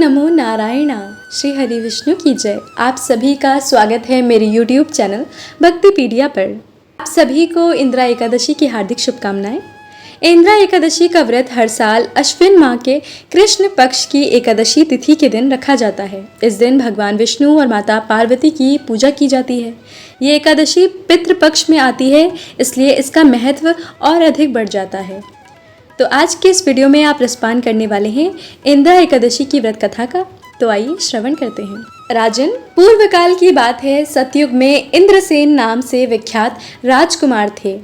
नमो नारायणा। श्री हरि विष्णु की जय। आप सभी का स्वागत है मेरे YouTube चैनल भक्तिपीडिया पर। आप सभी को इंदिरा एकादशी की हार्दिक शुभकामनाएं। इंदिरा एकादशी का व्रत हर साल अश्विन माह के कृष्ण पक्ष की एकादशी तिथि के दिन रखा जाता है। इस दिन भगवान विष्णु और माता पार्वती की पूजा की जाती है। ये एकादशी पितृपक्ष में आती है, इसलिए इसका महत्व और अधिक बढ़ जाता है। तो आज के इस वीडियो में आप रसपान करने वाले हैं इंदिरा एकादशी की व्रत कथा का। तो आइए श्रवण करते हैं। राजन, पूर्व काल की बात है। सतयुग में इंद्रसेन नाम से विख्यात राजकुमार थे,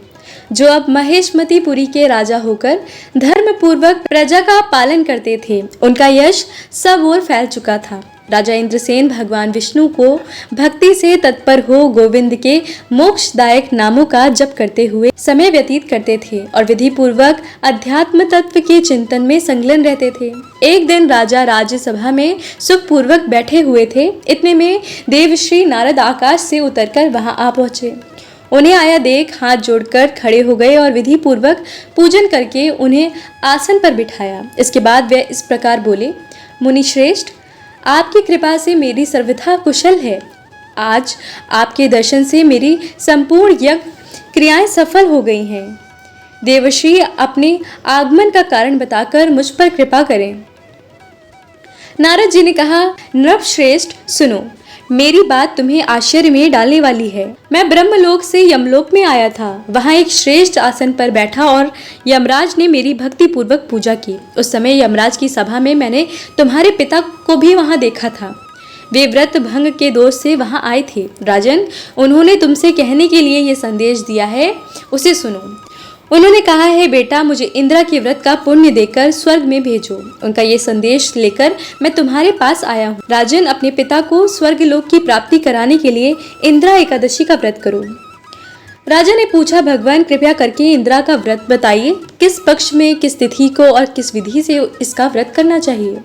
जो अब महेशमतीपुरी के राजा होकर धर्मपूर्वक प्रजा का पालन करते थे। उनका यश सब ओर फैल चुका था। राजा इंद्रसेन भगवान विष्णु को भक्ति से तत्पर हो गोविंद के मोक्षदायक नामों का जप करते हुए समय व्यतीत करते थे और विधि पूर्वक अध्यात्म तत्व के चिंतन में संलग्न रहते थे। एक दिन राजा राज्यसभा में सुखपूर्वक बैठे हुए थे। इतने में देवश्री नारद आकाश से उतरकर वहां आ पहुंचे। उन्हें आया देख हाथ जोड़कर खड़े हो गए और विधि पूर्वक पूजन करके उन्हें आसन पर बिठाया। इसके बाद वे इस प्रकार बोले, मुनि श्रेष्ठ, आपकी कृपा से मेरी सर्वथा कुशल है। आज आपके दर्शन से मेरी संपूर्ण यज्ञ क्रियाएं सफल हो गई हैं। देवश्री अपने आगमन का कारण बताकर मुझ पर कृपा करें। नारद जी ने कहा, नृप श्रेष्ठ सुनो, मेरी बात तुम्हें आश्चर्य में डालने वाली है। मैं ब्रह्मलोक से यमलोक में आया था। वहां एक श्रेष्ठ आसन पर बैठा और यमराज ने मेरी भक्ति पूर्वक पूजा की। उस समय यमराज की सभा में मैंने तुम्हारे पिता को भी वहां देखा था। वे व्रत भंग के दोष से वहां आए थे। राजन, उन्होंने तुमसे कहने के लिए ये संदेश दिया है, उसे सुनो। उन्होंने कहा है, बेटा, मुझे इंदिरा के व्रत का पुण्य देकर स्वर्ग में भेजो। उनका ये संदेश लेकर मैं तुम्हारे पास आया हूँ। राजन, अपने पिता को स्वर्ग लोक की प्राप्ति कराने के लिए इंदिरा एकादशी का व्रत करो। राजा ने पूछा, भगवान कृपया करके इंदिरा का व्रत बताइए। किस पक्ष में, किस तिथि को और किस विधि से इसका व्रत करना चाहिए।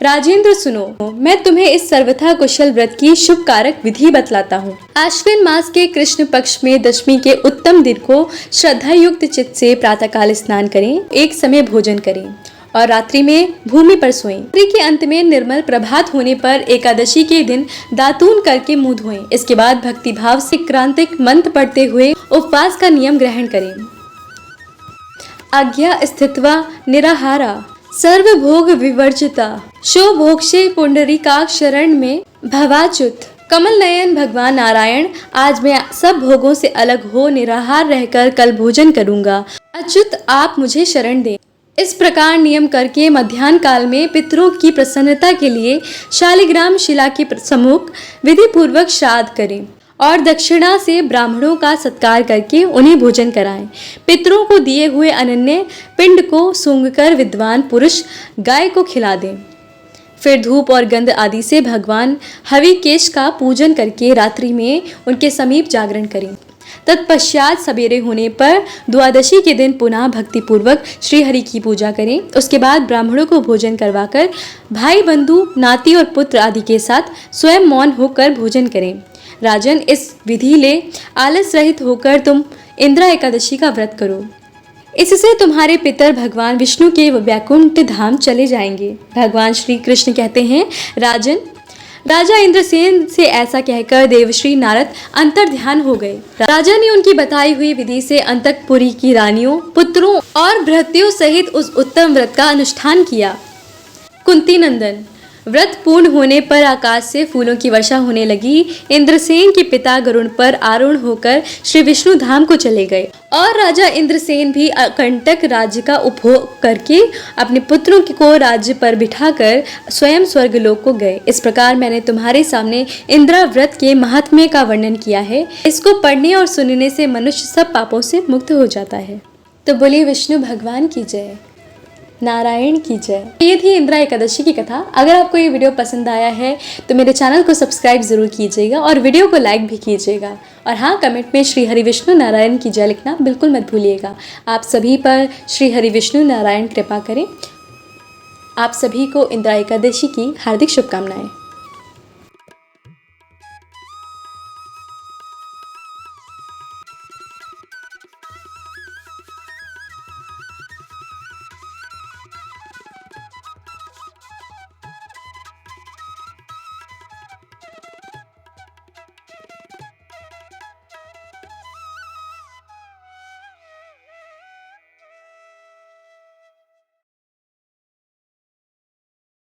राजेंद्र सुनो, मैं तुम्हें इस सर्वथा कुशल व्रत की शुभ कारक विधि बतलाता हूँ। आश्विन मास के कृष्ण पक्ष में दशमी के उत्तम दिन को श्रद्धा युक्त चित्त से प्रातःकाल स्नान करें, एक समय भोजन करें और रात्रि में भूमि पर सोएं। रात्रि के अंत में निर्मल प्रभात होने पर एकादशी के दिन दातून करके मुंह धोएं। इसके बाद भक्ति भाव से क्रांतिक मंत्र पढ़ते हुए उपवास का नियम ग्रहण करें। आज्ञा स्थित्वा निराहारा सर्वभोग विवर्जिता शो भोक्षे पुंडरीकाक्ष शरण में भवाच्युत। कमल नयन भगवान नारायण, आज मैं सब भोगों से अलग हो निराहार रहकर कल भोजन करूंगा। अच्युत, आप मुझे शरण दें। इस प्रकार नियम करके मध्याह्न काल में पितरों की प्रसन्नता के लिए शालिग्राम शिला के सम्मुख विधि पूर्वक श्राद्ध करें और दक्षिणा से ब्राह्मणों का सत्कार करके उन्हें भोजन कराएं। पितरों को दिए हुए अनन्य पिंड को सूंघकर विद्वान पुरुष गाय को खिला दें। फिर धूप और गंध आदि से भगवान हविकेश का पूजन करके रात्रि में उनके समीप जागरण करें। तत्पश्चात सवेरे होने पर द्वादशी के दिन पुनः भक्ति पूर्वक श्री हरि की पूजा करें। उसके बाद ब्राह्मणों को भोजन करवाकर भाई बंधु नाती और पुत्र आदि के साथ स्वयं मौन होकर भोजन करें। राजन, इस विधि ले आलस रहित होकर तुम इंदिरा एकादशी का व्रत करो। इससे तुम्हारे पितर भगवान विष्णु के वैकुंठ धाम चले जाएंगे। भगवान श्री कृष्ण कहते हैं, राजन, राजा इंद्रसेन से ऐसा कहकर देवश्री नारद अंतर ध्यान हो गए। राजा ने उनकी बताई हुई विधि से अंतकपुरी की रानियों, पुत्रों और भृत्यों सहित उस उत्तम व्रत का अनुष्ठान किया। कुंती नंदन, व्रत पूर्ण होने पर आकाश से फूलों की वर्षा होने लगी। इंद्रसेन के पिता गरुड़ पर आरूढ़ होकर श्री विष्णु धाम को चले गए और राजा इंद्रसेन भी अकंटक राज्य का उपभोग करके अपने पुत्रों को राज्य पर बिठाकर स्वयं स्वर्गलोक को गए। इस प्रकार मैंने तुम्हारे सामने इंदिरा व्रत के महात्म्य का वर्णन किया है। इसको पढ़ने और सुनने से मनुष्य सब पापों से मुक्त हो जाता है। तो बोलिए विष्णु भगवान की जय, नारायण की जय। ये थी इंदिरा एकादशी की कथा। अगर आपको ये वीडियो पसंद आया है तो मेरे चैनल को सब्सक्राइब जरूर कीजिएगा और वीडियो को लाइक भी कीजिएगा। और हाँ, कमेंट में श्री हरि विष्णु नारायण की जय लिखना बिल्कुल मत भूलिएगा। आप सभी पर श्री हरि विष्णु नारायण कृपा करें। आप सभी को इंदिरा एकादशी की हार्दिक शुभकामनाएं।